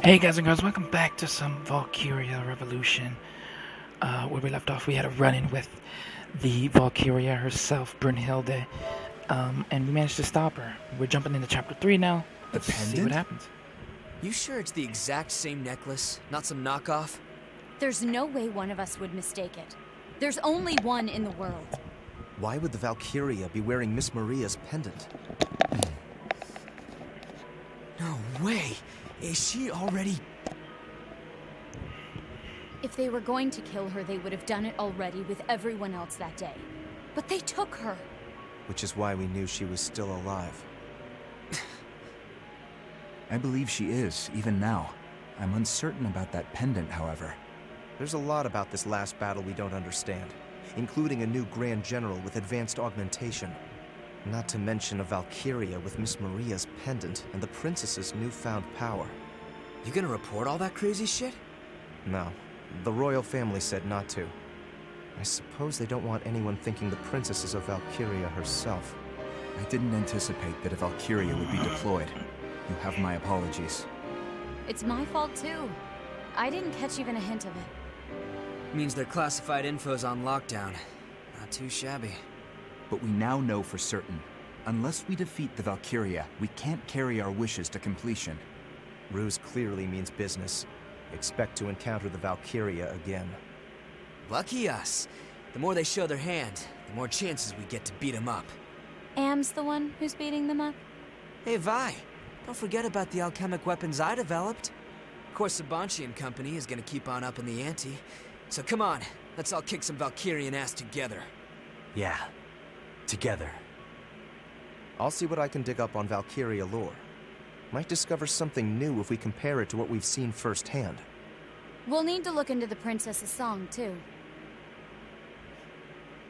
Hey guys and girls, welcome back to some Valkyria Revolution. Where we left off, we had a run-in with the Valkyria herself, Brunhilde, and we managed to stop her. We're jumping into chapter 3 now. Let's see what happens. You sure it's the exact same necklace, not some knockoff? There's no way one of us would mistake it. There's only one in the world. Why would the Valkyria be wearing Miss Maria's pendant? No way! Is she already... If they were going to kill her, they would have done it already with everyone else that day. But they took her. Which is why we knew she was still alive. I believe she is, even now. I'm uncertain about that pendant, however. There's a lot about this last battle we don't understand, including a new Grand General with advanced augmentation. Not to mention a Valkyria with Miss Maria's pendant and the princess's newfound power. You gonna report all that crazy shit? No, the royal family said not to. I suppose they don't want anyone thinking the princess is a Valkyria herself. I didn't anticipate that a Valkyria would be deployed. You have my apologies. It's my fault too. I didn't catch even a hint of it. Means their classified info's on lockdown. Not too shabby. But we now know for certain. Unless we defeat the Valkyria, we can't carry our wishes to completion. Ruse clearly means business. Expect to encounter the Valkyria again. Lucky us. The more they show their hand, the more chances we get to beat them up. Am's the one who's beating them up? Hey, Vi. Don't forget about the alchemic weapons I developed. Of course, Sabanchi and company is gonna keep on upping the ante. So come on, let's all kick some Valkyrian ass together. Yeah. Together. I'll see what I can dig up on Valkyria lore. Might discover something new if we compare it to what we've seen firsthand. We'll need to look into the princess's song too.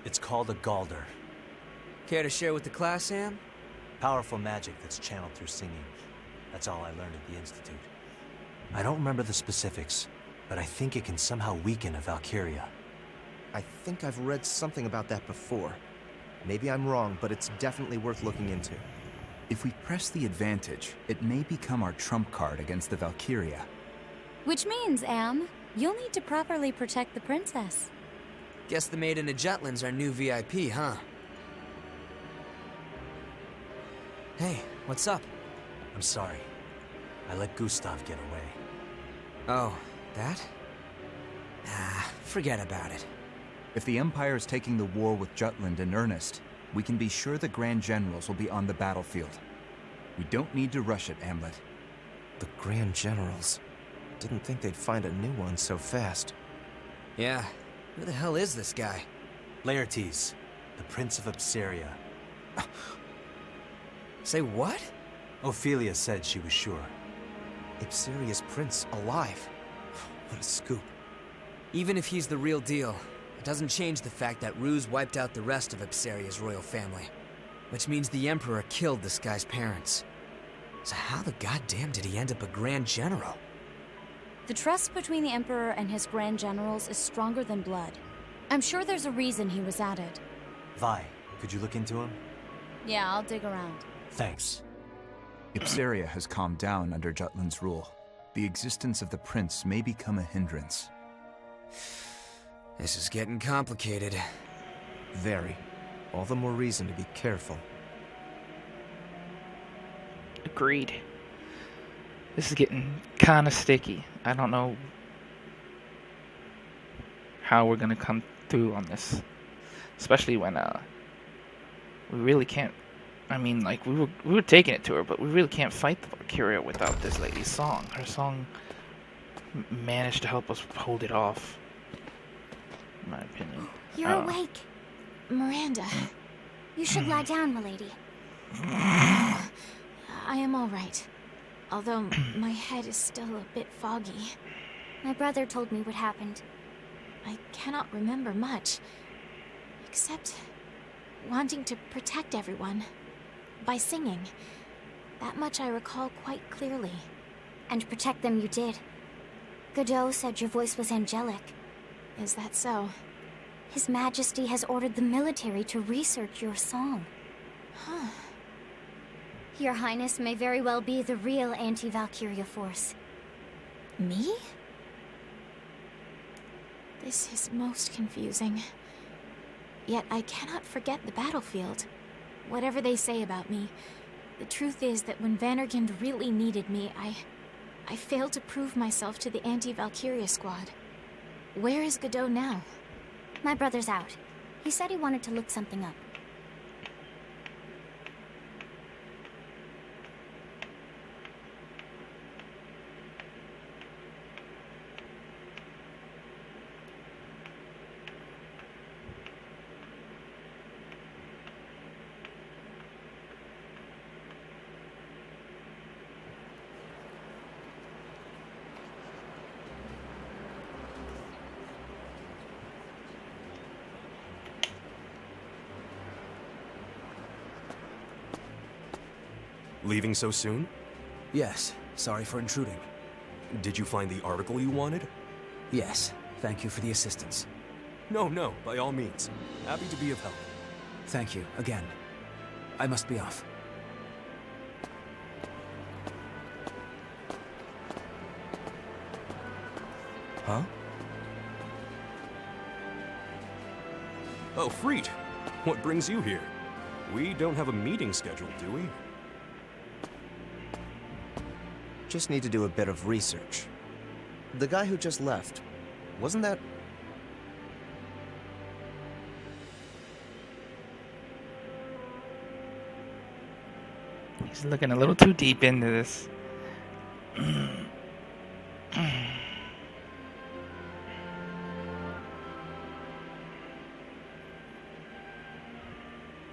It's called a Galder. Care to share with the class, Sam? Powerful magic that's channeled through singing. That's all I learned at the Institute. I don't remember the specifics, but I think it can somehow weaken a Valkyria. I think I've read something about that before. Maybe I'm wrong, but it's definitely worth looking into. If we press the advantage, it may become our trump card against the Valkyria. Which means, Am, you'll need to properly protect the princess. Guess the Maiden of Jutland's our new VIP, huh? Hey, what's up? I'm sorry. I let Gustav get away. Oh, that? Ah, forget about it. If the Empire is taking the war with Jutland in earnest, we can be sure the Grand Generals will be on the battlefield. We don't need to rush it, Amlet. The Grand Generals. Didn't think they'd find a new one so fast. Yeah, who the hell is this guy? Laertes, the Prince of Upsaria. Say what? Ophelia said she was sure. Ipseria's prince alive. What a scoop. Even if he's the real deal, it doesn't change the fact that Ruse wiped out the rest of Ipseria's royal family. Which means the Emperor killed this guy's parents. So how the goddamn did he end up a Grand General? The trust between the Emperor and his Grand Generals is stronger than blood. I'm sure there's a reason he was added. Vi, could you look into him? Yeah, I'll dig around. Thanks. Ipseria has calmed down under Jutland's rule. The existence of the prince may become a hindrance. This is getting complicated. Very. All the more reason to be careful. Agreed. This is getting kind of sticky. I don't know how we're gonna come through on this, especially when we really can't. I mean, like we were taking it to her, but we really can't fight the Valkyria without this lady's song. Her song managed to help us hold it off, in my opinion. You're awake. Miranda, you should lie down, milady. I am all right. Although my head is still a bit foggy. My brother told me what happened. I cannot remember much. Except wanting to protect everyone. By singing. That much I recall quite clearly. And protect them you did. Godot said your voice was angelic. Is that so? His Majesty has ordered the military to research your song. Huh. Your Highness may very well be the real anti-Valkyria force. Me? This is most confusing. Yet I cannot forget the battlefield. Whatever they say about me, the truth is that when Vanderkind really needed me, I failed to prove myself to the anti-Valkyria squad. Where is Godot now? My brother's out. He said he wanted to look something up. Leaving so soon? Yes, sorry for intruding. Did you find the article you wanted? Yes, thank you for the assistance. No, by all means. Happy to be of help. Thank you, again. I must be off. Huh? Oh, Freet. What brings you here? We don't have a meeting scheduled, do we? Just need to do a bit of research. The guy who just left, wasn't that... He's looking a little too deep into this.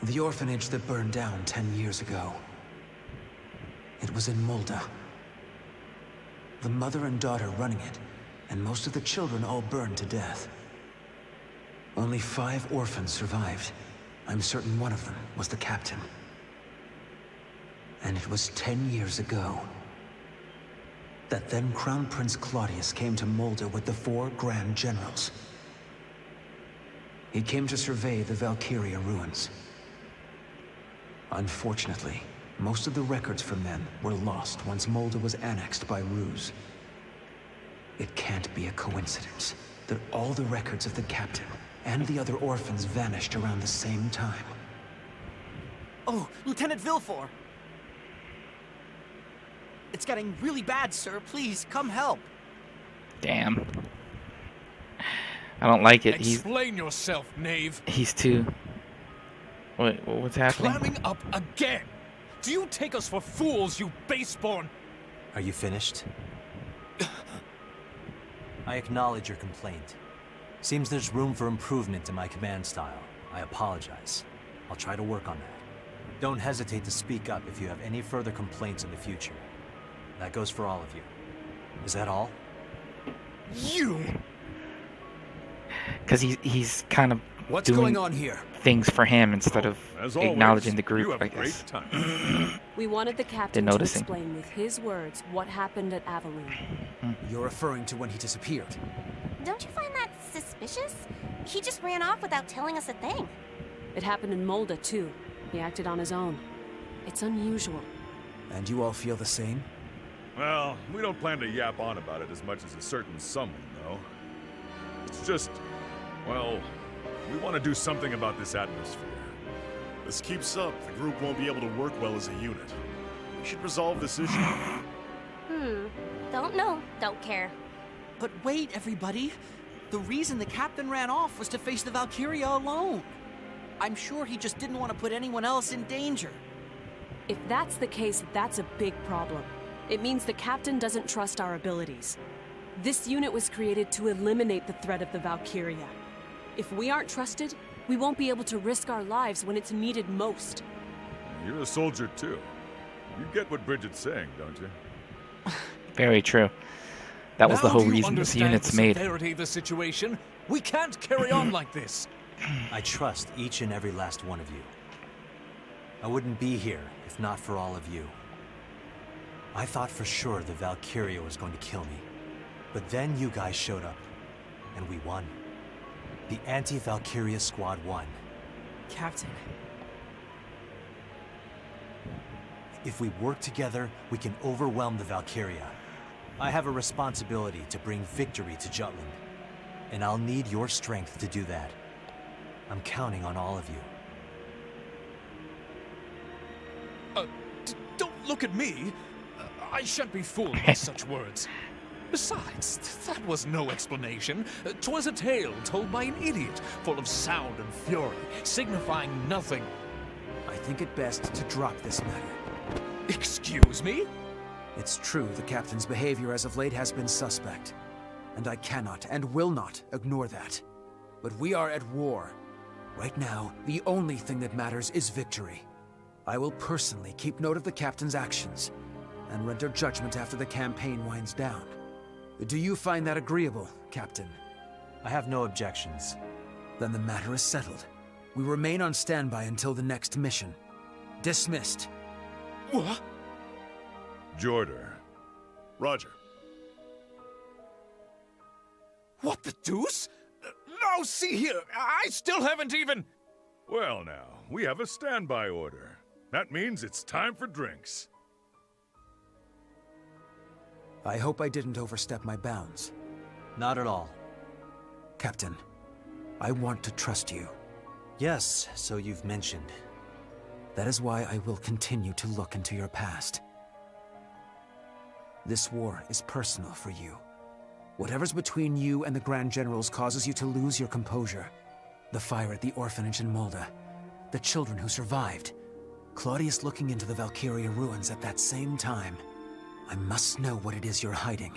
The orphanage that burned down 10 years ago. It was in Molda. The mother and daughter running it, and most of the children all burned to death. Only 5 orphans survived. I'm certain one of them was the captain. And it was 10 years ago that then Crown Prince Claudius came to Molda with the 4 Grand Generals. He came to survey the Valkyria ruins. Unfortunately, most of the records from then were lost once Molda was annexed by Ruse. It can't be a coincidence that all the records of the captain and the other orphans vanished around the same time. Oh, Lieutenant Villefort! It's getting really bad, sir. Please, come help. Damn. I don't like it. Explain yourself, knave. He's too... Wait, what's happening? Climbing up again! Do you take us for fools, you baseborn? Are you finished? I acknowledge your complaint. Seems there's room for improvement in my command style. I apologize. I'll try to work on that. Don't hesitate to speak up if you have any further complaints in the future. That goes for all of you. Is that all? You! Because he's kind of What's doing going on here? things for him instead of As acknowledging always, the group, you have I guess. great time. We wanted the captain to noticing. explain with his words what happened at Avalon. You're referring to when he disappeared. Don't you find that suspicious? He just ran off without telling us a thing. It happened in Molda, too. He acted on his own. It's unusual. And you all feel the same? Well, we don't plan to yap on about it as much as a certain someone, though. It's just, well, we want to do something about this atmosphere. This keeps up, the group won't be able to work well as a unit. We should resolve this issue. Don't know, don't care. But wait, everybody. The reason the captain ran off was to face the Valkyria alone. I'm sure he just didn't want to put anyone else in danger. If that's the case, that's a big problem. It means the captain doesn't trust our abilities. This unit was created to eliminate the threat of the Valkyria. If we aren't trusted, we won't be able to risk our lives when it's needed most. You're a soldier, too. You get what Bridget's saying, don't you? Very true. That was the Now whole do you reason this understand unit's the made. severity of the situation? We can't carry on like this. I trust each and every last one of you. I wouldn't be here if not for all of you. I thought for sure the Valkyria was going to kill me. But then you guys showed up, and we won. The anti-Valkyria squad won. Captain. If we work together, we can overwhelm the Valkyria. I have a responsibility to bring victory to Jutland, and I'll need your strength to do that. I'm counting on all of you. Don't look at me! I shan't be fooled by such words. Besides, that was no explanation. 'Twas a tale told by an idiot, full of sound and fury, signifying nothing. I think it best to drop this matter. Excuse me? It's true the captain's behavior as of late has been suspect, and I cannot and will not ignore that. But we are at war. Right now, the only thing that matters is victory. I will personally keep note of the captain's actions, and render judgment after the campaign winds down. Do you find that agreeable, Captain? I have no objections. Then the matter is settled. We remain on standby until the next mission. Dismissed. What? Jorder. Roger. What the deuce? Now see here, I still haven't even... Well now, we have a standby order. That means it's time for drinks. I hope I didn't overstep my bounds. Not at all. Captain, I want to trust you. Yes, so you've mentioned. That is why I will continue to look into your past. This war is personal for you. Whatever's between you and the Grand Generals causes you to lose your composure. The fire at the orphanage in Molda. The children who survived. Claudius looking into the Valkyria ruins at that same time. I must know what it is you're hiding.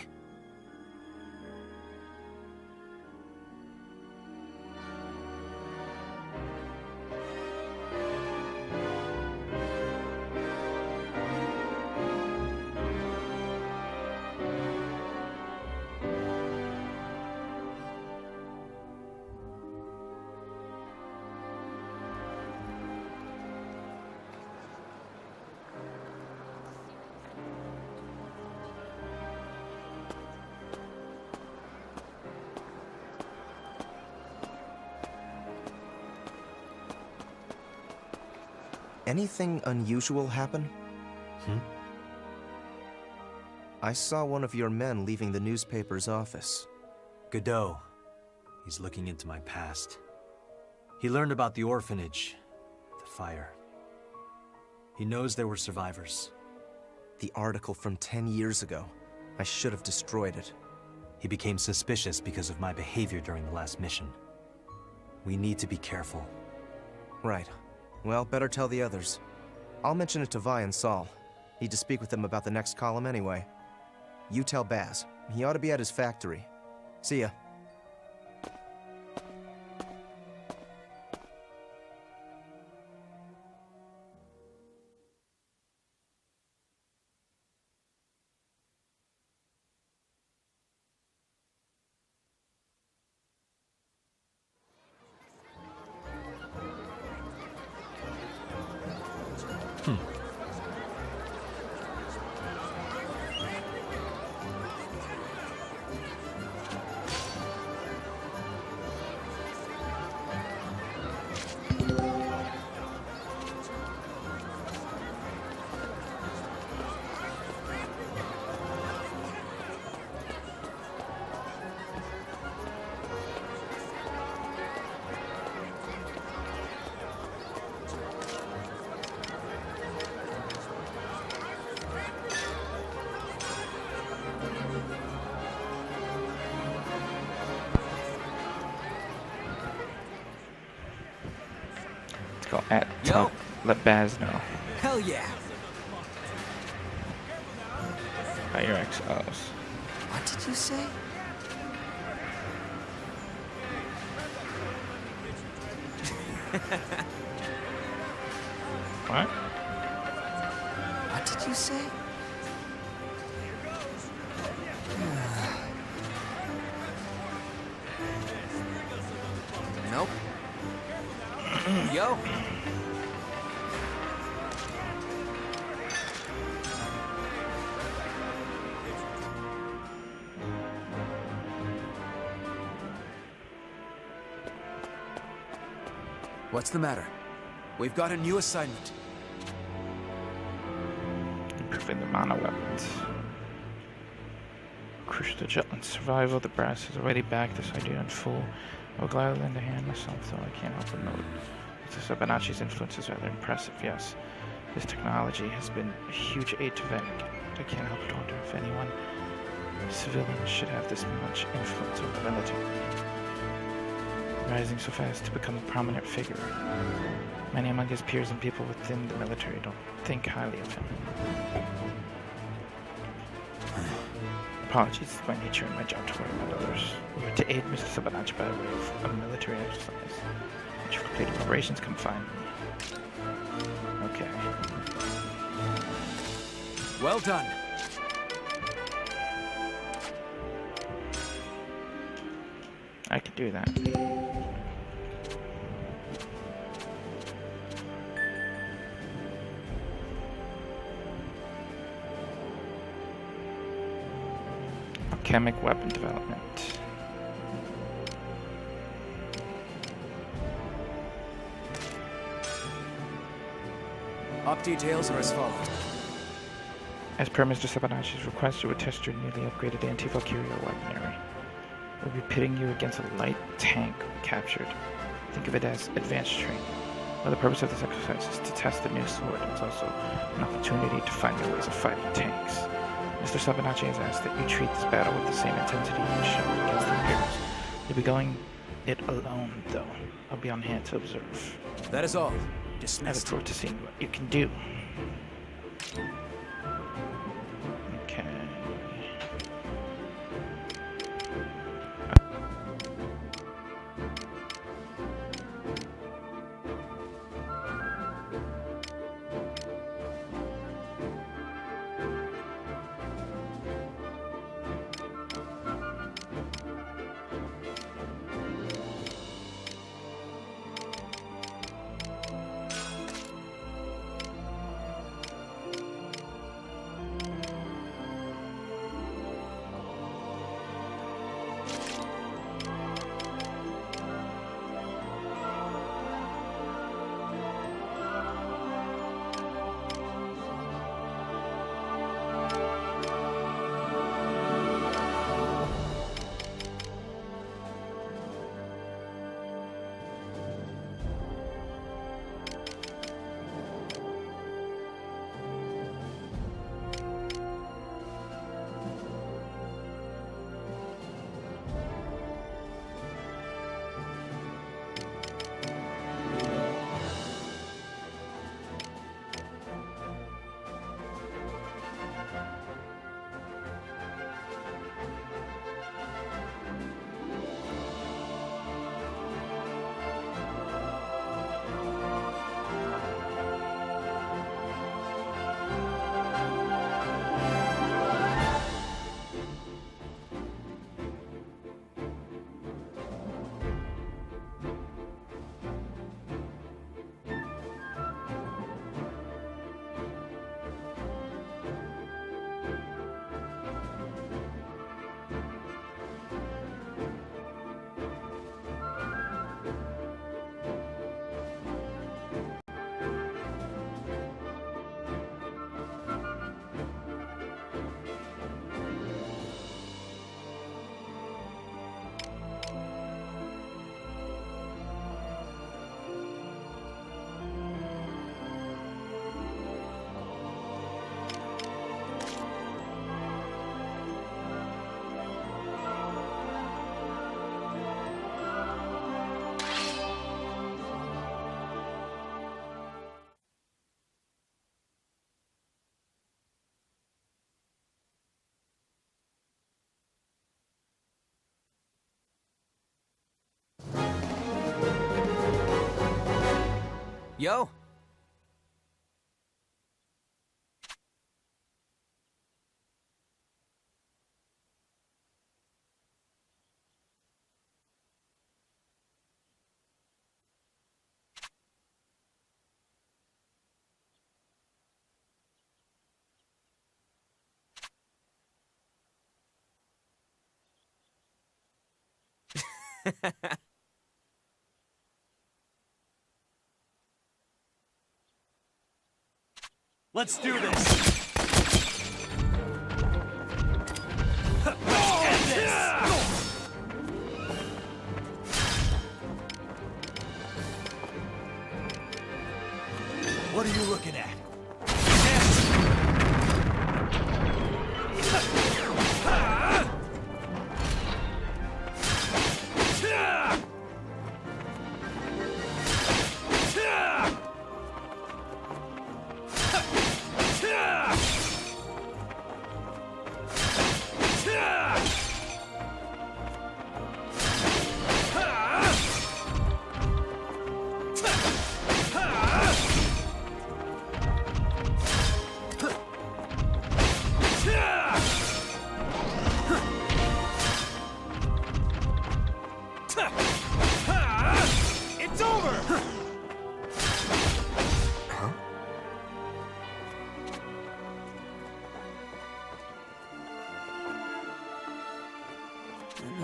Anything unusual happen? I saw one of your men leaving the newspaper's office. Godot. He's looking into my past. He learned about the orphanage, the fire. He knows there were survivors. The article from 10 years ago. I should have destroyed it. He became suspicious because of my behavior during the last mission. We need to be careful. Right. Well, better tell the others. I'll mention it to Vi and Saul. Need to speak with them about the next column anyway. You tell Baz. He ought to be at his factory. See ya. Go tell, let Baz know Hell yeah! about your XOs. What did you say? What? What did you say? Nope. Yo. What's the matter? We've got a new assignment. Improving the mana weapons. crucial to Jutland's survival. The brass has already backed this idea in full. I would gladly lend a hand myself, though I can't help but note Mr. Sabanachi's influence is rather impressive, yes. This technology has been a huge aid to Ven. I can't help but wonder if anyone civilian should have this much influence over the military. Rising so fast to become a prominent figure. Many among his peers and people within the military don't think highly of him. Apologies, it's my nature and my job to worry about others. We were to aid Mr. Sabanachi by way of a military exercise. Once you've completed preparations, come find me. Okay. Well done. I could do that. Alchemic weapon development. Op details are as follows. As per Mr. Sabanachi's request, you would test your newly upgraded anti-Valkyria weaponry. We'll be pitting you against a light tank we captured. Think of it as advanced training. Well, the purpose of this exercise is to test the new sword. It's also an opportunity to find new ways of fighting tanks. Mr. Sabanachi has asked that you treat this battle with the same intensity you showed against the Imperials. You'll be going it alone, though. I'll be on hand to observe. That is all. I Dismissed. look forward to seeing what you can do. Okay. Yo. Let's do this!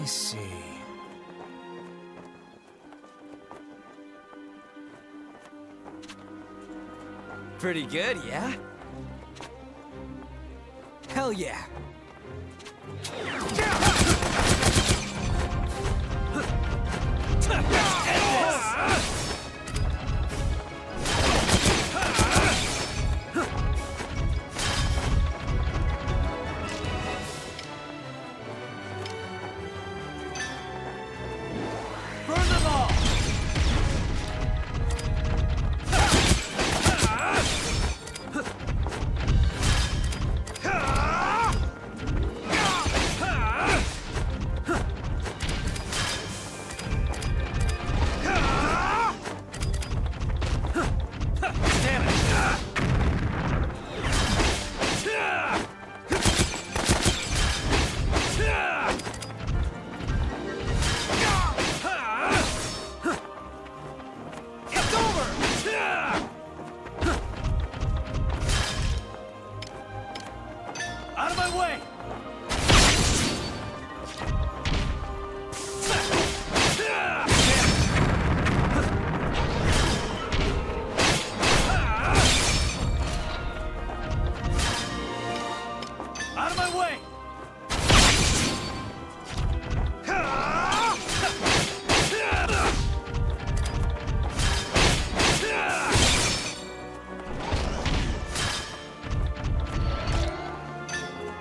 me see. Pretty good, yeah? Hell yeah!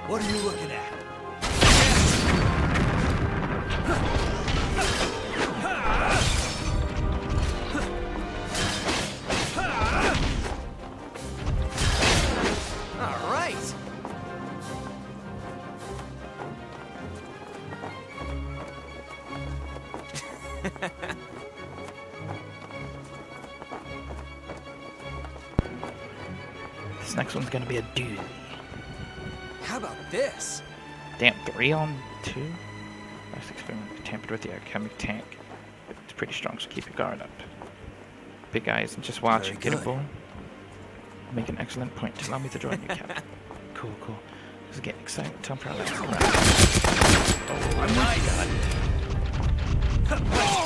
What are you looking at? All right. This next one's gonna be a doozy. How about this? Damn, 3 on 2? Last experiment tampered with the alchemic tank. It's pretty strong, so keep your guard up. Big guy isn't just watching. Get a bull. Make an excellent point. Allow me to join you, Captain. Cool, cool. This is getting exciting. Time for our last round. Oh, I'm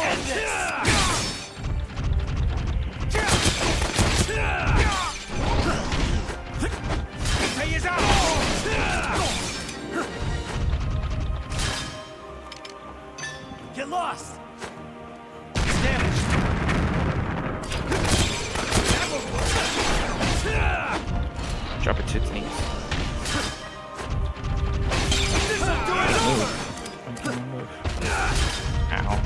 End this! Get lost! Drop it to its knees. Move. Ow.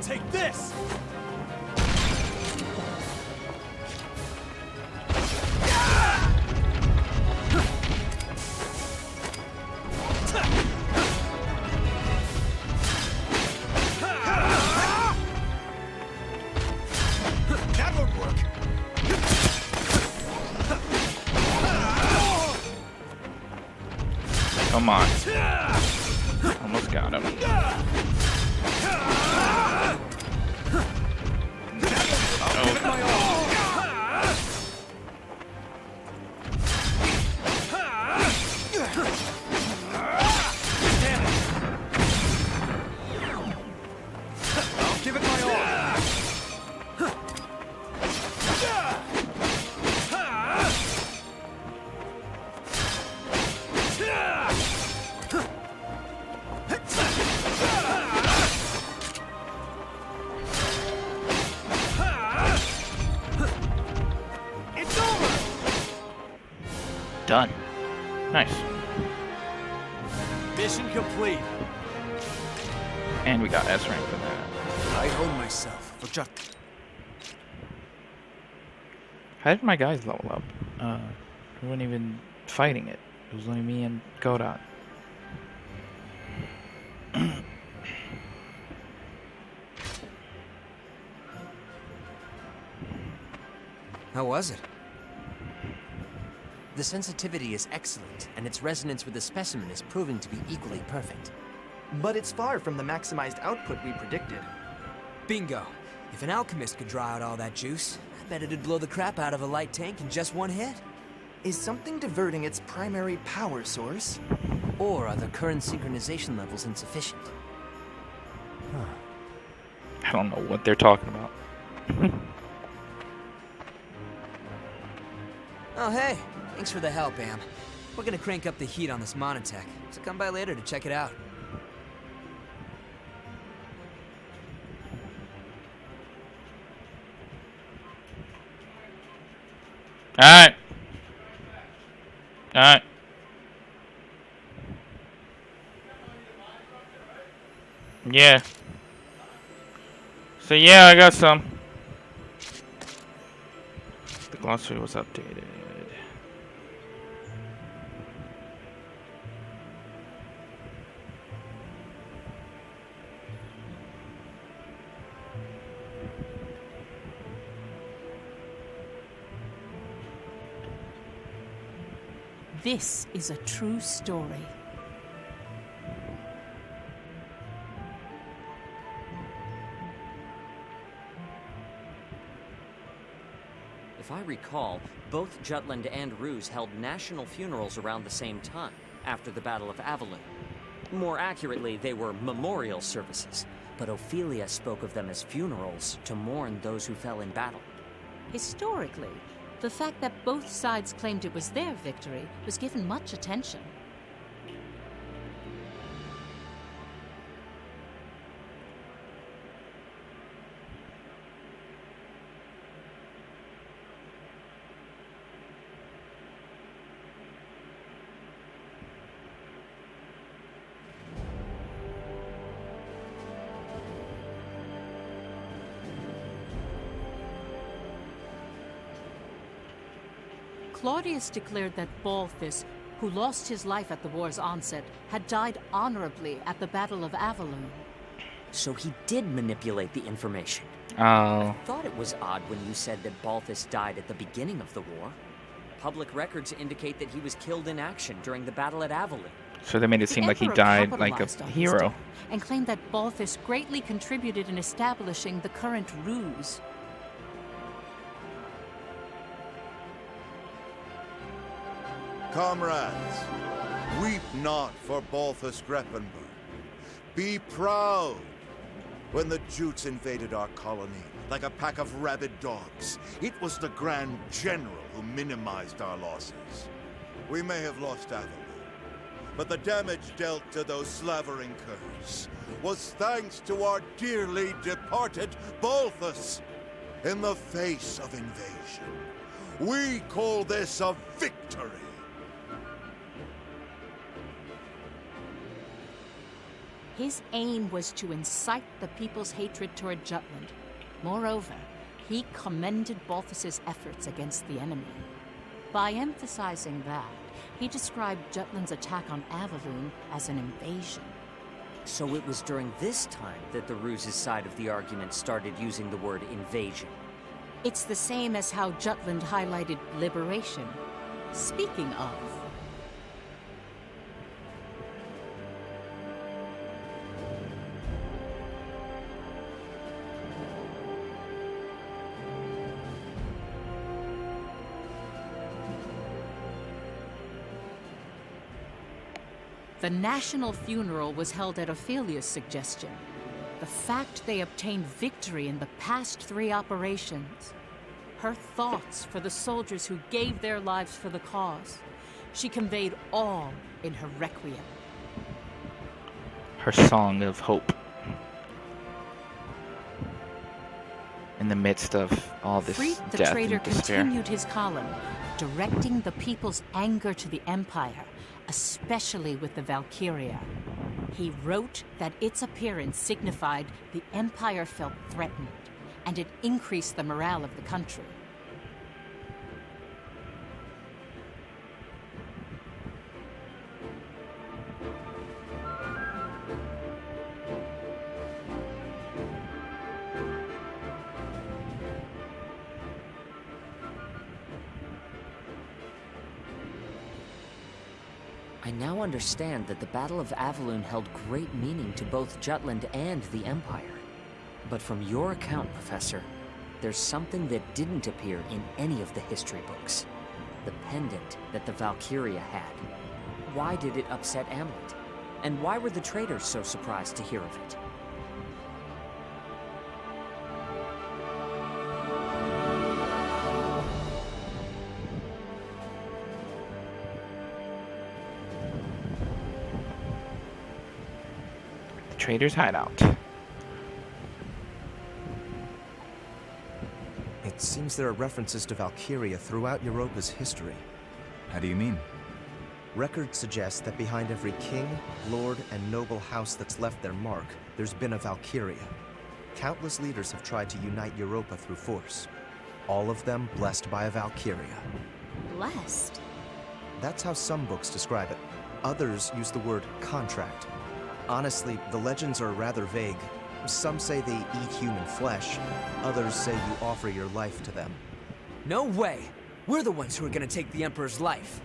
Take this! That won't work. Come on. Almost got him. Give it my all! It's over! Done. Nice. Mission complete. And we got S rank for that. I own myself for just. How did my guys level up? We weren't even fighting it. It was only me and Godot. How was it? The sensitivity is excellent, and its resonance with the specimen is proving to be equally perfect. But it's far from the maximized output we predicted. Bingo. If an alchemist could draw out all that juice, I bet it'd blow the crap out of a light tank in just one hit. Is something diverting its primary power source? Or are the current synchronization levels insufficient? I don't know what they're talking about. Oh, hey. Thanks for the help, Am. We're gonna crank up the heat on this monotech, so come by later to check it out. Alright. Alright. Yeah. So yeah, I got some. The glossary was updated. This is a true story. If I recall, both Jutland and Ruse held national funerals around the same time, after the Battle of Avalon. More accurately, they were memorial services, but Ophelia spoke of them as funerals to mourn those who fell in battle. Historically, the fact that both sides claimed it was their victory was given much attention. Claudius declared that Balthus, who lost his life at the war's onset, had died honorably at the Battle of Avalon. So he did manipulate the information. Oh. I thought it was odd when you said that Balthus died at the beginning of the war. Public records indicate that he was killed in action during the battle at Avalon. So they made it seem like he Emperor died like a capitalized on his hero. death and claimed that Balthus greatly contributed in establishing the current ruse. Comrades, weep not for Balthus Greppenberg. Be proud. When the Jutes invaded our colony, like a pack of rabid dogs, it was the Grand General who minimized our losses. We may have lost Avalon, but the damage dealt to those slavering curs was thanks to our dearly departed Balthus. In the face of invasion, we call this a victory. His aim was to incite the people's hatred toward Jutland. Moreover, he commended Balthus's efforts against the enemy. By emphasizing that, he described Jutland's attack on Avalon as an invasion. So it was during this time that the Ruse's side of the argument started using the word invasion. It's the same as how Jutland highlighted liberation. Speaking of... The national funeral was held at Ophelia's suggestion. The fact they obtained victory in the past 3 operations. Her thoughts for the soldiers who gave their lives for the cause. She conveyed all in her requiem. Her song of hope. In the midst of all this Freed the death traitor and despair. continued his column, directing the people's anger to the Empire, especially with the Valkyria. He wrote that its appearance signified the Empire felt threatened, and it increased the morale of the country. I now understand that the Battle of Avalon held great meaning to both Jutland and the Empire. But from your account, Professor, there's something that didn't appear in any of the history books. The pendant that the Valkyria had. Why did it upset Amlet? And why were the traitors so surprised to hear of it? The traitors' hideout. It seems there are references to Valkyria throughout Europa's history. How do you mean? Records suggest that behind every king, lord, and noble house that's left their mark, there's been a Valkyria. Countless leaders have tried to unite Europa through force. All of them blessed by a Valkyria. Blessed? That's how some books describe it. Others use the word contract. Honestly, the legends are rather vague. Some say they eat human flesh. Others say you offer your life to them. No way! We're the ones who are gonna take the Emperor's life.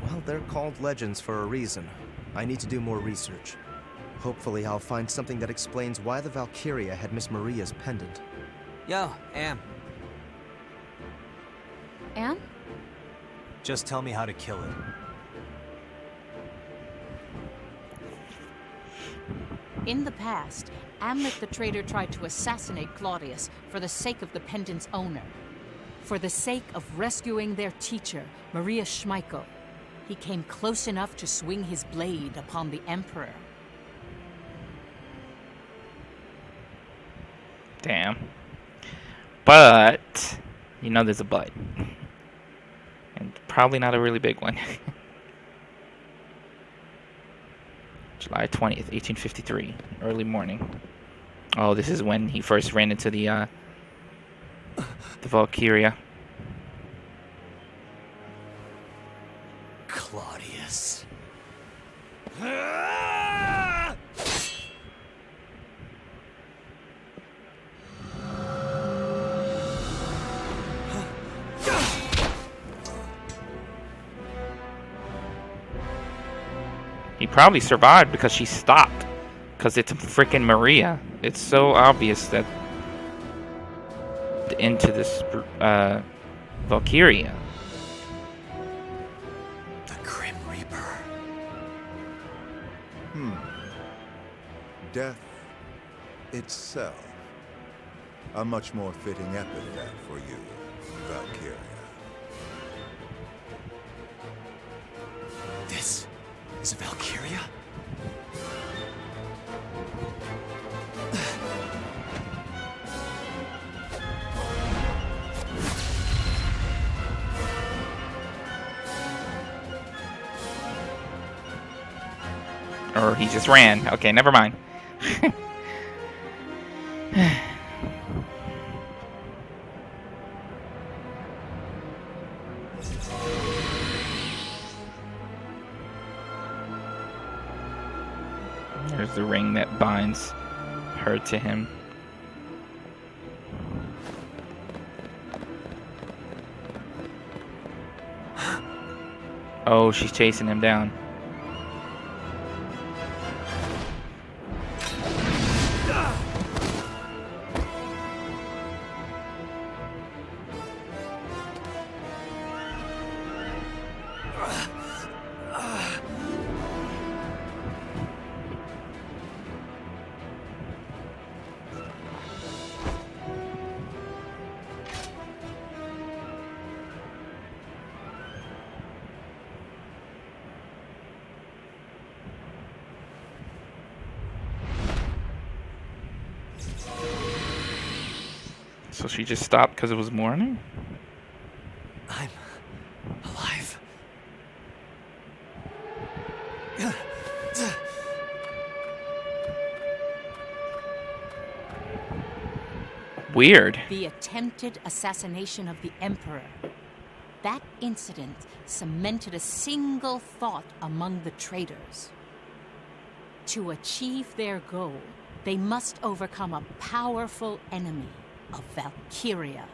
Well, they're called legends for a reason. I need to do more research. Hopefully I'll find something that explains why the Valkyria had Miss Maria's pendant. Yo, Am. Am? Just tell me how to kill it. In the past, Amlet the traitor tried to assassinate Claudius for the sake of the pendant's owner. For the sake of rescuing their teacher, Maria Schmeichel, he came close enough to swing his blade upon the Emperor. Damn. But, you know there's a but. And probably not a really big one. July 20th, 1853, early morning. Oh, this is when he first ran into the Valkyria. Claudius. He probably survived because she stopped. Because it's freaking Maria. It's so obvious that into this Valkyria. The Grim Reaper. Death itself. A much more fitting epithet for you, Valkyria. This is a Valkyria? Or he just ran. Okay, never mind. There's the ring that binds her to him. Oh, she's chasing him down. So she just stopped because it was morning? I'm alive. Weird. The attempted assassination of the Emperor. That incident cemented a single thought among the traitors. To achieve their goal, they must overcome a powerful enemy, a Valkyria.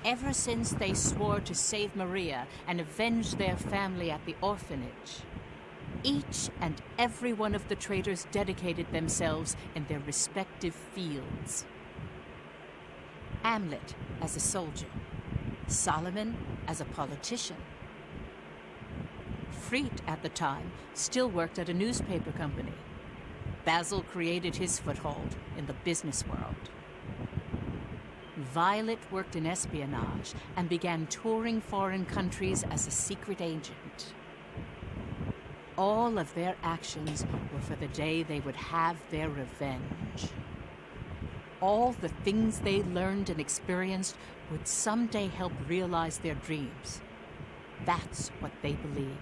ever since they swore to save Maria and avenge their family at the orphanage. Each and every one of the traitors dedicated themselves in their respective fields. Hamlet as a soldier, Solomon as a politician. Freet, at the time, still worked at a newspaper company. Basil created his foothold in the business world. Violet worked in espionage and began touring foreign countries as a secret agent. All of their actions were for the day they would have their revenge. All the things they learned and experienced would someday help realize their dreams. That's what they believed.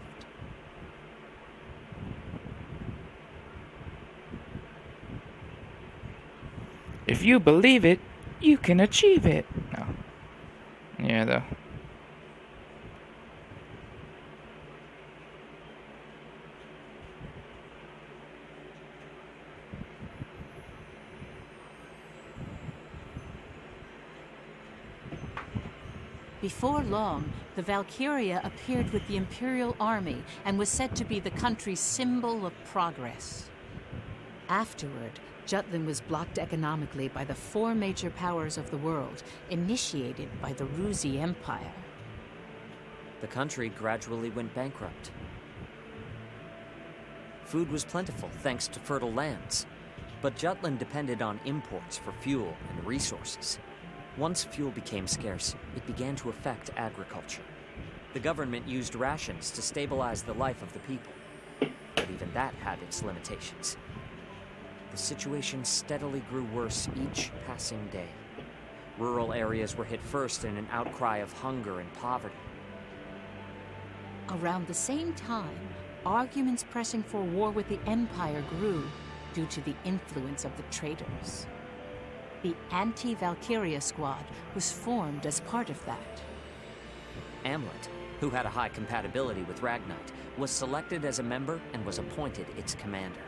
If you believe it, you can achieve it. No. Yeah, though. Before long, the Valkyria appeared with the Imperial Army and was said to be the country's symbol of progress. Afterward, Jutland was blocked economically by the 4 major powers of the world, initiated by the Ruzi Empire. The country gradually went bankrupt. Food was plentiful thanks to fertile lands, but Jutland depended on imports for fuel and resources. Once fuel became scarce, it began to affect agriculture. The government used rations to stabilize the life of the people, but even that had its limitations. The situation steadily grew worse each passing day. Rural areas were hit first in an outcry of hunger and poverty. Around the same time, arguments pressing for war with the Empire grew due to the influence of the traitors. The anti-Valkyria squad was formed as part of that. Hamlet, who had a high compatibility with Ragnite, was selected as a member and was appointed its commander.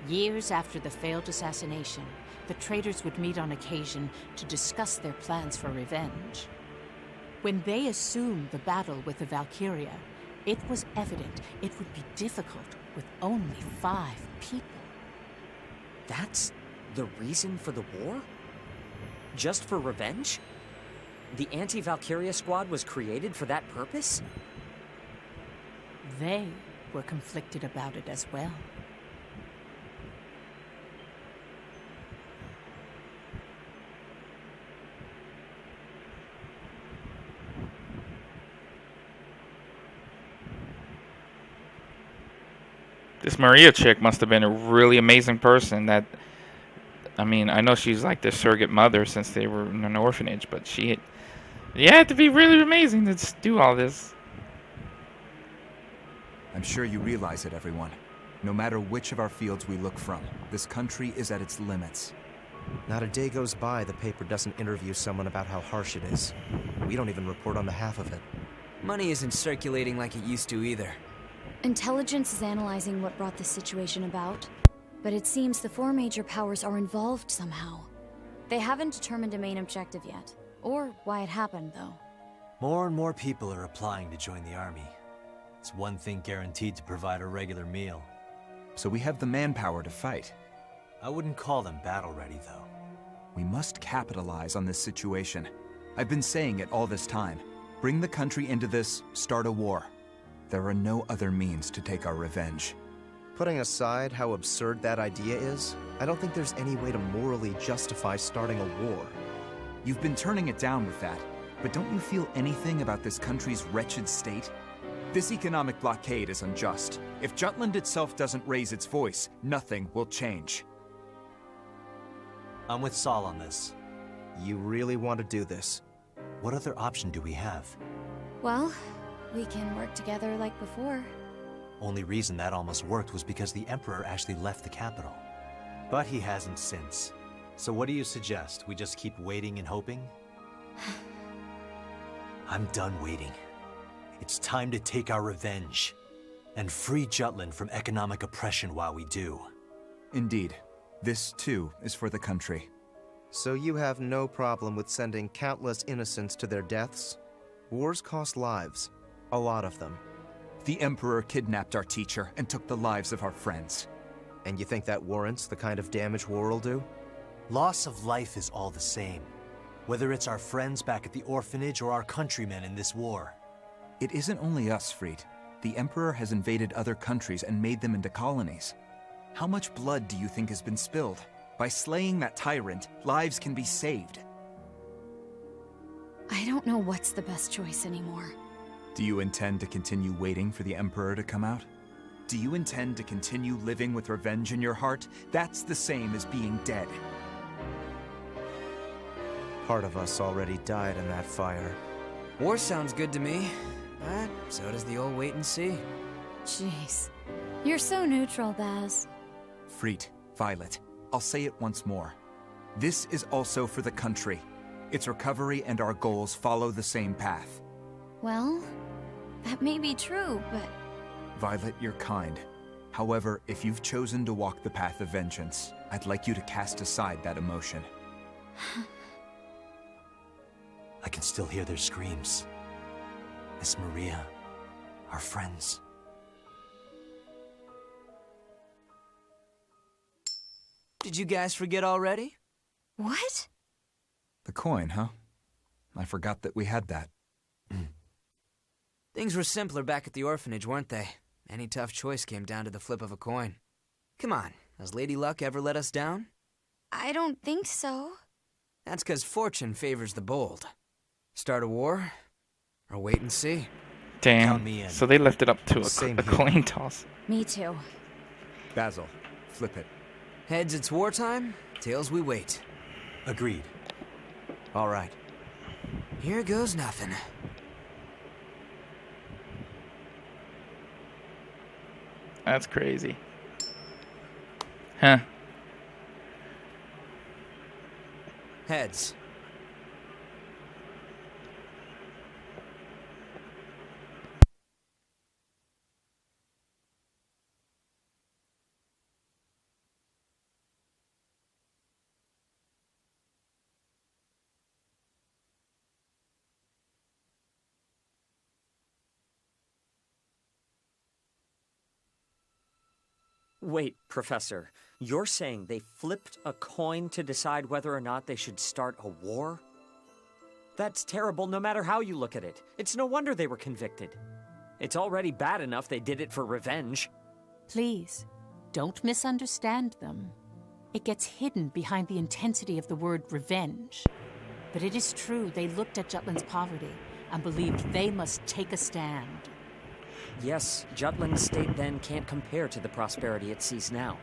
Years after the failed assassination, the traitors would meet on occasion to discuss their plans for revenge. When they assumed the battle with the Valkyria, it was evident it would be difficult with only 5 people. That's the reason for the war? Just for revenge? The anti-Valkyria squad was created for that purpose? They were conflicted about it as well. This Maria chick must have been a really amazing person. That, I mean, I know she's like their surrogate mother since they were in an orphanage, but she had to be really amazing to do all this. I'm sure you realize it, everyone. No matter which of our fields we look from, this country is at its limits. Not a day goes by the paper doesn't interview someone about how harsh it is. We don't even report on the half of it. Money isn't circulating like it used to either. Intelligence is analyzing what brought this situation about, but it seems the 4 major powers are involved somehow. They haven't determined a main objective yet, or why it happened, though. More and more people are applying to join the army. It's one thing guaranteed to provide a regular meal. So we have the manpower to fight. I wouldn't call them battle-ready, though. We must capitalize on this situation. I've been saying it all this time. Bring the country into this, start a war. There are no other means to take our revenge. Putting aside how absurd that idea is, I don't think there's any way to morally justify starting a war. You've been turning it down with that, but don't you feel anything about this country's wretched state? This economic blockade is unjust. If Jutland itself doesn't raise its voice, nothing will change. I'm with Saul on this. You really want to do this? What other option do we have? Well, we can work together like before. Only reason that almost worked was because the Emperor actually left the capital. But he hasn't since. So what do you suggest? We just keep waiting and hoping? I'm done waiting. It's time to take our revenge. And free Jutland from economic oppression while we do. Indeed. This, too, is for the country. So you have no problem with sending countless innocents to their deaths? Wars cost lives. A lot of them. The Emperor kidnapped our teacher and took the lives of our friends. And you think that warrants the kind of damage war will do? Loss of life is all the same. Whether it's our friends back at the orphanage or our countrymen in this war. It isn't only us, Fried. The Emperor has invaded other countries and made them into colonies. How much blood do you think has been spilled? By slaying that tyrant, lives can be saved. I don't know what's the best choice anymore. Do you intend to continue waiting for the Emperor to come out? Do you intend to continue living with revenge in your heart? That's the same as being dead. Part of us already died in that fire. War sounds good to me, but so does the old wait and see. Jeez. You're so neutral, Baz. Fried, Violet, I'll say it once more. This is also for the country. Its recovery and our goals follow the same path. Well, that may be true, but... Violet, you're kind. However, if you've chosen to walk the path of vengeance, I'd like you to cast aside that emotion. I can still hear their screams. Miss Maria, our friends. Did you guys forget already? What? The coin, huh? I forgot that we had that. Things were simpler back at the orphanage, weren't they? Any tough choice came down to the flip of a coin. Come on, has Lady Luck ever let us down? I don't think so. That's 'cause fortune favors the bold. Start a war, or wait and see. Damn, so they left it up to a coin toss. Me too. Basil, flip it. Heads, it's wartime. Tails, we wait. Agreed. All right. Here goes nothing. That's crazy. Huh. Heads. Wait, Professor, you're saying they flipped a coin to decide whether or not they should start a war? That's terrible no matter how you look at it. It's no wonder they were convicted. It's already bad enough they did it for revenge. Please, don't misunderstand them. It gets hidden behind the intensity of the word revenge. But it is true they looked at Jutland's poverty and believed they must take a stand. Yes, Jutland's state then can't compare to the prosperity it sees now.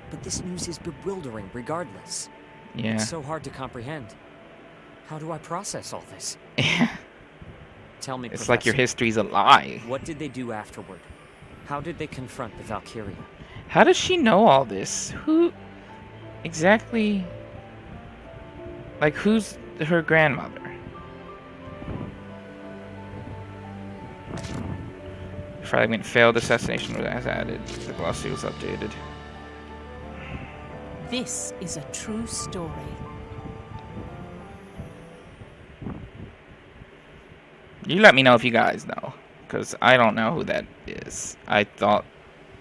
But this news is bewildering regardless. Yeah. It's so hard to comprehend. How do I process all this? Tell me, It's Professor, like your history's a lie. what did they do afterward? How did they confront the Valkyria? How does she know all this? Who exactly? Like, who's her grandmother? Fragment failed assassination was added. The glossary was updated. This is a true story. You let me know if you guys know, because I don't know who that is. I thought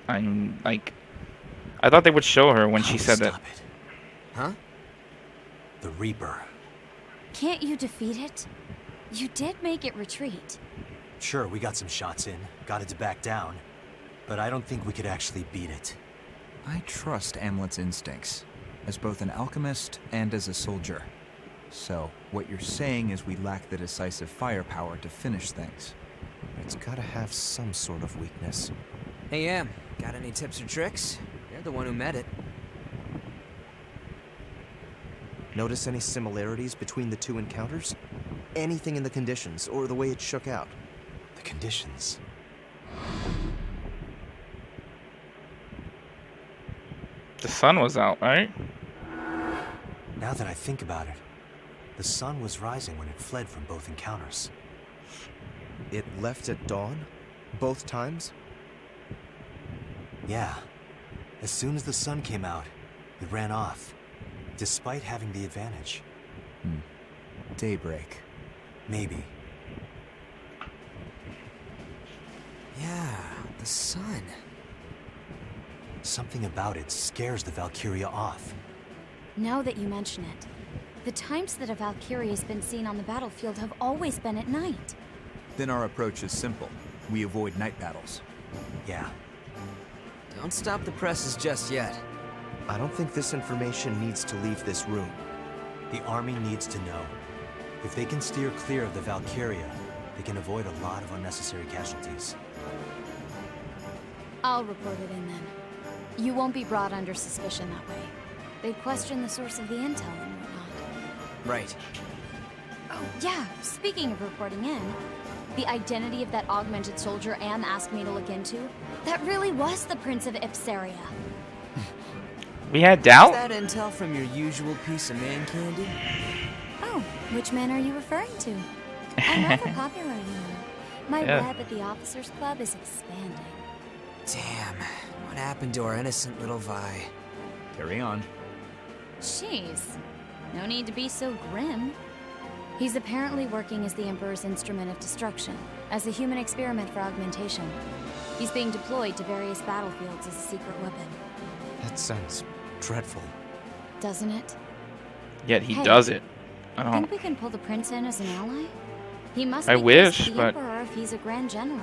they would show her when she said that. It. Huh? The Reaper. Can't you defeat it? You did make it retreat. Sure, we got some shots in, got it to back down, but I don't think we could actually beat it. I trust Amlet's instincts, as both an alchemist and as a soldier. So, what you're saying is we lack the decisive firepower to finish things. It's gotta have some sort of weakness. Hey, Em, got any tips or tricks? You're the one who met it. Notice any similarities between the two encounters? Anything in the conditions, or the way it shook out? The conditions. The sun was out, right? Now that I think about it, the sun was rising when it fled from both encounters. It left at dawn? Both times? Yeah. As soon as the sun came out, it ran off. Despite having the advantage. Daybreak. Maybe. Yeah, the sun. Something about it scares the Valkyria off. Now that you mention it, the times that a Valkyria has been seen on the battlefield have always been at night. Then our approach is simple. We avoid night battles. Yeah. Don't stop the presses just yet. I don't think this information needs to leave this room. The army needs to know. If they can steer clear of the Valkyria, they can avoid a lot of unnecessary casualties. I'll report it in then. You won't be brought under suspicion that way. They'd question the source of the intel and whatnot. Right. Oh, yeah, speaking of reporting in, the identity of that augmented soldier Anne asked me to look into, that really was the Prince of Ipsaria. We had doubt? Is that intel from your usual piece of man candy? Oh, which man are you referring to? I'm rather popular, you know. My web at the Officers Club is expanding. Damn, what happened to our innocent little Vi? Carry on. Jeez, no need to be so grim. He's apparently working as the Emperor's instrument of destruction, as a human experiment for augmentation. He's being deployed to various battlefields as a secret weapon. That sounds dreadful. Doesn't it? Yet he does it. I Think don't. we can pull the prince in as an ally? He must I be wish, close to the but- Emperor if he's a Grand General.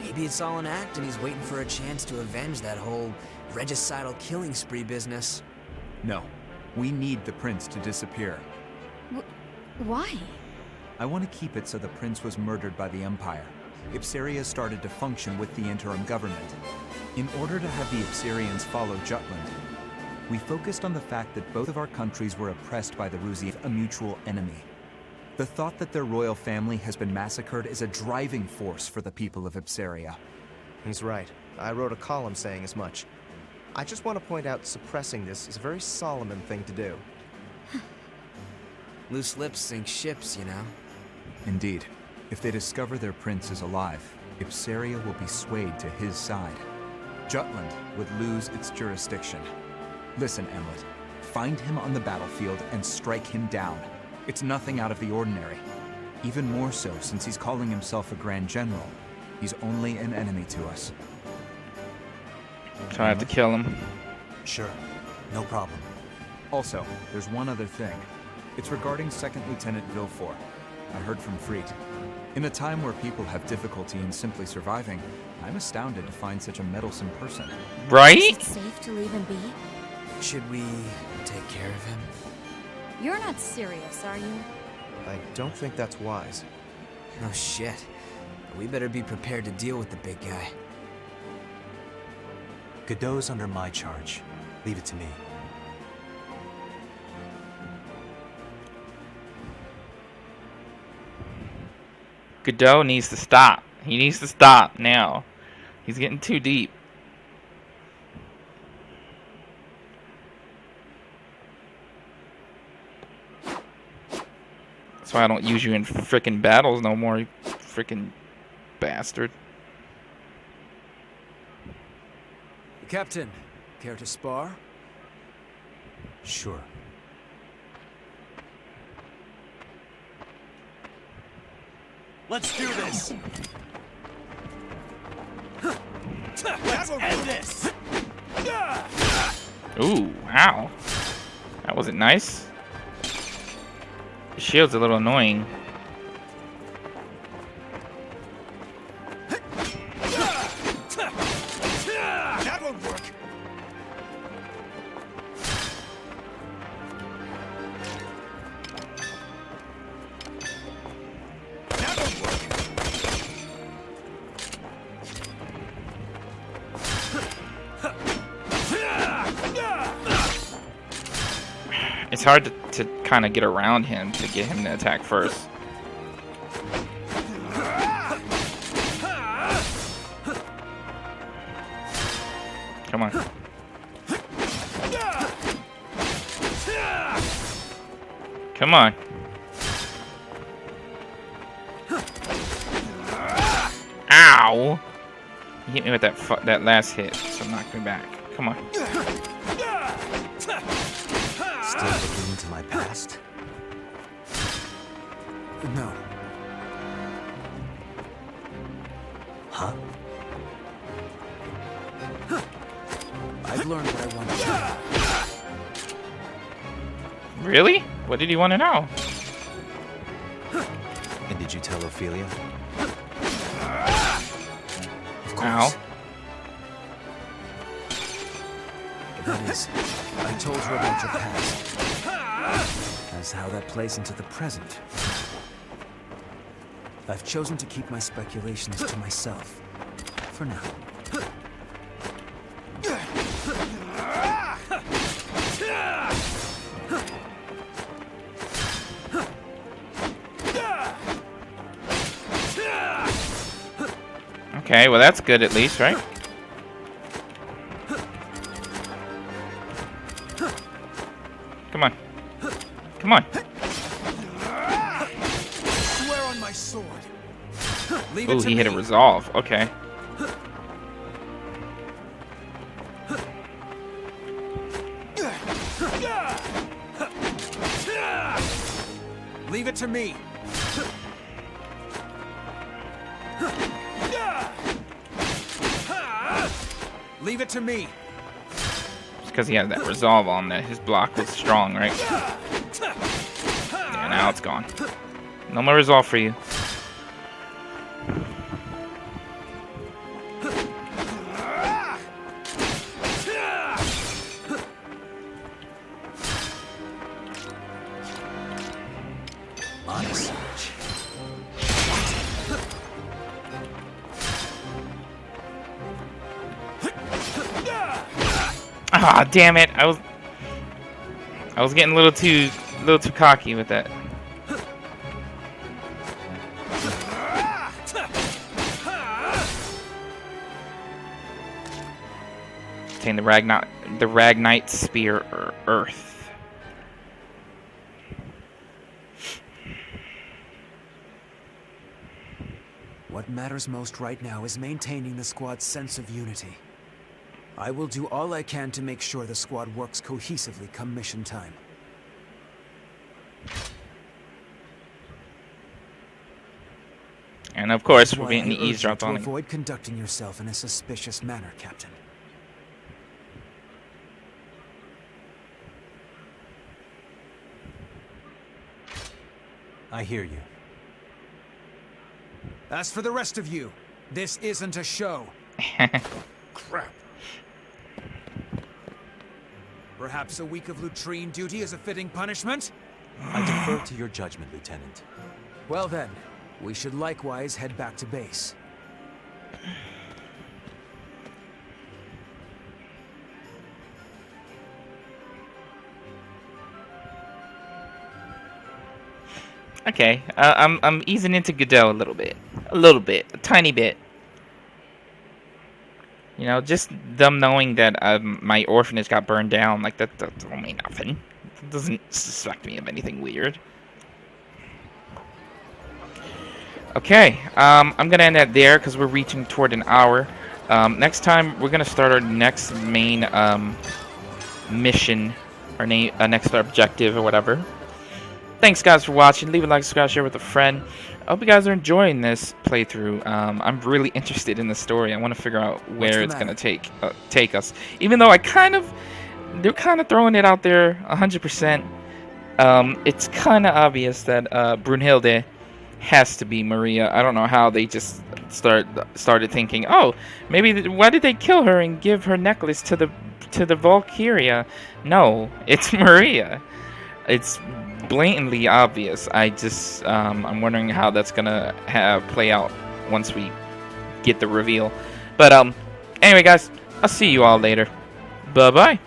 Maybe it's all an act and he's waiting for a chance to avenge that whole regicidal killing spree business. No. We need the prince to disappear. Why? I want to keep it so the prince was murdered by the Empire. Ipsaria started to function with the interim government. In order to have the Ipsarians follow Jutland, we focused on the fact that both of our countries were oppressed by the Rusi, a mutual enemy. The thought that their royal family has been massacred is a driving force for the people of Ipsaria. He's right. I wrote a column saying as much. I just want to point out suppressing this is a very Solomon thing to do. Loose lips sink ships, you know. Indeed. If they discover their prince is alive, Ipsaria will be swayed to his side. Jutland would lose its jurisdiction. Listen, Emlet. Find him on the battlefield and strike him down. It's nothing out of the ordinary. Even more so since he's calling himself a Grand General. He's only an enemy to us. So I have to kill him. Sure. No problem. Also, there's one other thing. It's regarding 2nd Lieutenant Villefort. I heard from Freet. In a time where people have difficulty in simply surviving, I'm astounded to find such a meddlesome person. Right? Is it safe to leave him be? Should we take care of him? You're not serious, are you? I don't think that's wise. No shit. We better be prepared to deal with the big guy. Godot's under my charge. Leave it to me. Godot needs to stop. He needs to stop now. He's getting too deep. That's why I don't use you in frickin' battles no more, you frickin' bastard. Captain, care to spar? Sure. Let's do this! Let's end this! Ooh, wow. That wasn't nice. The shield's a little annoying. That won't work! That won't work! It's hard to kind of get around him to get him to attack first. Come on. Come on. Ow! He hit me with that last hit, so knock me back. Come on. Still looking into my past? No. Huh? I've learned what I wanted to know. Really? What did you want to know? And did you tell Ophelia? Of course. Ow. That is, I told her about your past. As how that plays into the present. I've chosen to keep my speculations to myself. For now. Okay, well that's good at least, right? Come on. Come on. Swear on my sword. Leave Ooh, it to he hit a me. resolve. Okay. Leave it to me. Leave it to me. It's because he had that resolve on that his block was strong, right? Yeah, now it's gone. No more resolve for you. Ah, damn it! I was getting a little too cocky with that. Obtain the Ragnite Spear Earth. What matters most right now is maintaining the squad's sense of unity. I will do all I can to make sure the squad works cohesively come mission time. And of course, That's we're why getting the I urge you eavesdrop to on it. avoid conducting yourself in a suspicious manner, Captain. I hear you. As for the rest of you, this isn't a show. Crap. Perhaps a week of latrine duty is a fitting punishment? I defer to your judgment, Lieutenant. Well then, we should likewise head back to base. Okay, I'm easing into Godot a little bit, a tiny bit. You know, just them knowing that my orphanage got burned down, like that don't mean nothing. It doesn't suspect me of anything weird. Okay, I'm gonna end that there because we're reaching toward an hour. Next time we're gonna start our next main mission, our next objective or whatever. Thanks guys for watching. Leave a like, subscribe, share with a friend. I hope you guys are enjoying this playthrough. I'm really interested in the story. I want to figure out where it's gonna take us. Even though they're kind of throwing it out there 100%. It's kind of obvious that Brunhilde has to be Maria. I don't know how they just started thinking, oh, maybe why did they kill her and give her necklace to the Valkyria? No, it's Maria. It's blatantly obvious. I'm wondering how that's gonna play out once we get the reveal. But anyway guys, I'll see you all later. Bye bye.